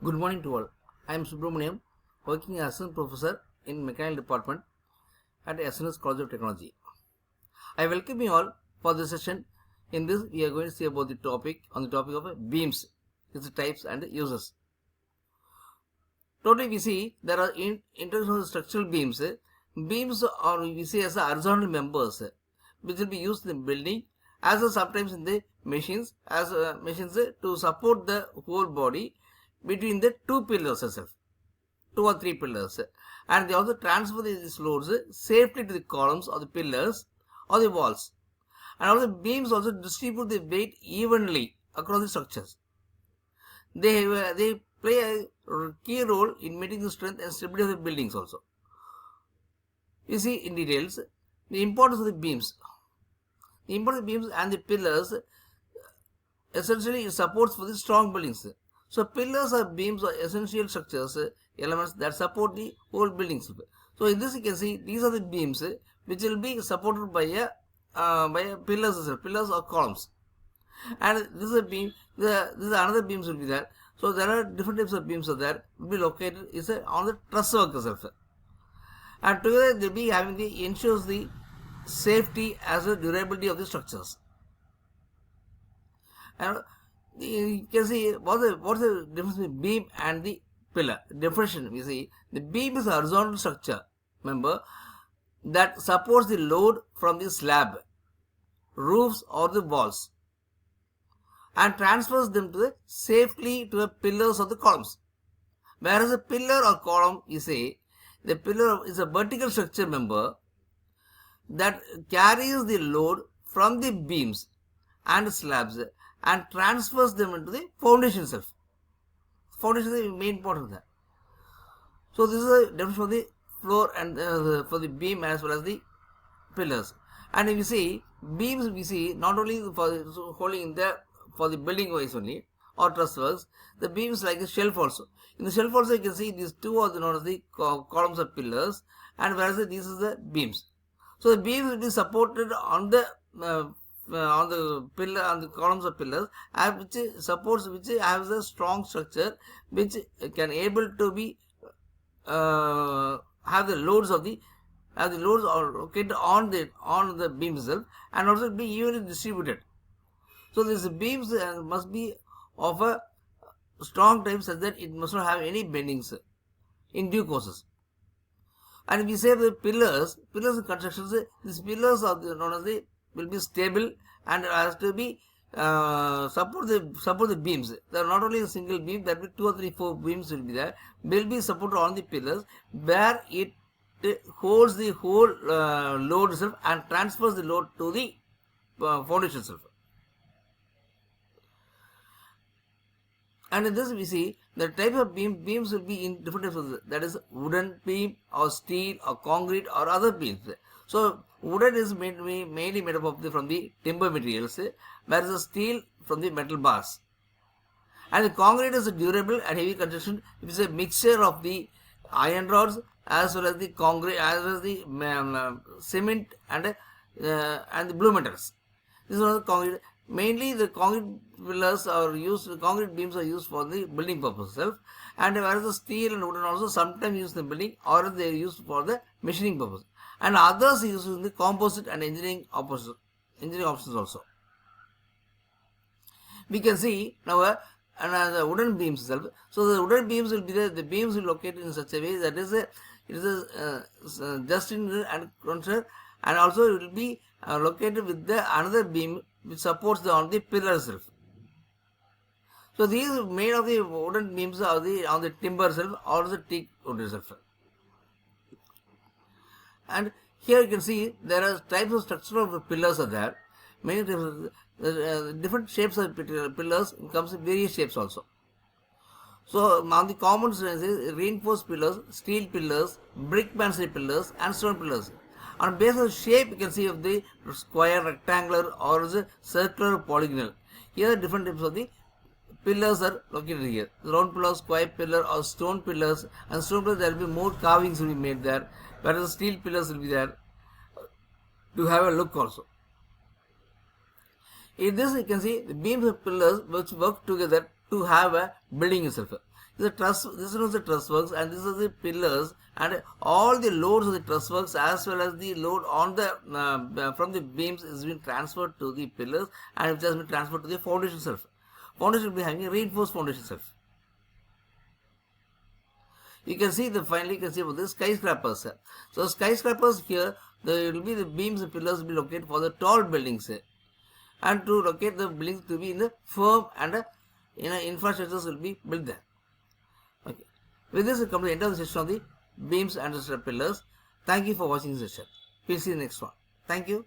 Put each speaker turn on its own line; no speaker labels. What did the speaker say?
Good morning to all. I am Subramaniam, working as assistant professor in mechanical department at SNS College of Technology. I welcome you all for this session. In this, we are going to see about the topic of beams, its types and uses. Totally, we see there are in terms of structural beams. Beams are we see as horizontal members, which will be used in building, as sometimes in the machines, to support the whole body between the two pillars itself, two or three pillars, and they also transfer these loads safely to the columns or the pillars or the walls. And also beams also distribute the weight evenly across the structures. They play a key role in maintaining the strength and stability of the buildings also. You see in details the importance of the beams. The importance of the beams and the pillars essentially it supports for the strong buildings. So pillars or beams are essential structures, elements that support the whole buildings. So in this you can see these are the beams which will be supported by a pillars or columns. And this is a beam. This is another beams will be there. So there are different types of beams are there. Will be located on the truss work itself. And together they will be having the ensures the safety as well as durability of the structures. And you can see what's the difference between beam and the pillar. Deflection, we see the beam is a horizontal structure, remember, that supports the load from the slab, roofs or the walls and transfers them to safely to the pillars or the columns. Whereas a pillar or column, you say, the pillar is a vertical structure, member, that carries the load from the beams and slabs and transfers them into the foundation itself. Foundation is the main part of that. So this is a definition for the floor and for the beam as well as the pillars. And if you see beams, we see not only for holding in the for the building wise only or truss works, the beams like a shelf also. In the shelf also you can see these two are known as the columns or pillars, and whereas these is the beams. So the beams will be supported on the pillar, on the columns of pillars, which has a strong structure which can able to be have the loads are located on the beams itself and also be evenly distributed. So these beams must be of a strong type such that it must not have any bendings in due courses. And we say the pillars in constructions, these pillars are known as will be stable and has to be support the beams. There are not only a single beam, there will be 2 or 3, 4 beams will be there. Will be supported on the pillars where it holds the whole load itself and transfers the load to the foundation itself. And in this we see the type of beams will be in different types of, that is wooden beam or steel or concrete or other beams. So wooden is mainly made up from the timber materials, whereas the steel from the metal bars. And the concrete is a durable and heavy construction. It is a mixture of the iron rods as well as the concrete, as well as the cement and the blue metals. This is one of the concrete. Mainly the concrete beams are used for the building purpose itself, and whereas the steel and wooden also sometimes used in the building or they are used for the machining purpose, and others used in the composite and engineering options also. We can see now the wooden beams itself. So the wooden beams will be there. The beams will locate in such a way that it is just in and counter, and also it will be located with the another beam which supports on the pillar itself. So these made of the wooden beams are on the timber itself or the teak wood itself. And here you can see there are types of structure of pillars are there. Many different shapes of pillars comes in various shapes also. So on the common is reinforced pillars, steel pillars, brick masonry pillars and stone pillars. On basis of shape, you can see of the square, rectangular or the circular, polygonal. Here different types of the pillars are located here. Round pillar, square pillar or stone pillars. And stone pillars there will be more carvings will be made there. Whereas the steel pillars will be there to have a look also. In this you can see the beams of pillars which work together to have a building itself. This is the truss works, and this is the pillars, and all the loads of the truss works as well as the load on the from the beams is being transferred to the pillars, and it has been transferred to the foundation itself. Foundation will be having a reinforced foundation itself. You can see finally you can see about the skyscrapers. So skyscrapers here, there will be the beams and pillars will be located for the tall buildings, and to locate the buildings to be in the firm and infrastructures will be built there. Okay. With this, we come to the end of the session on the beams and the pillars. Thank you for watching this session. We'll see you in the next one. Thank you.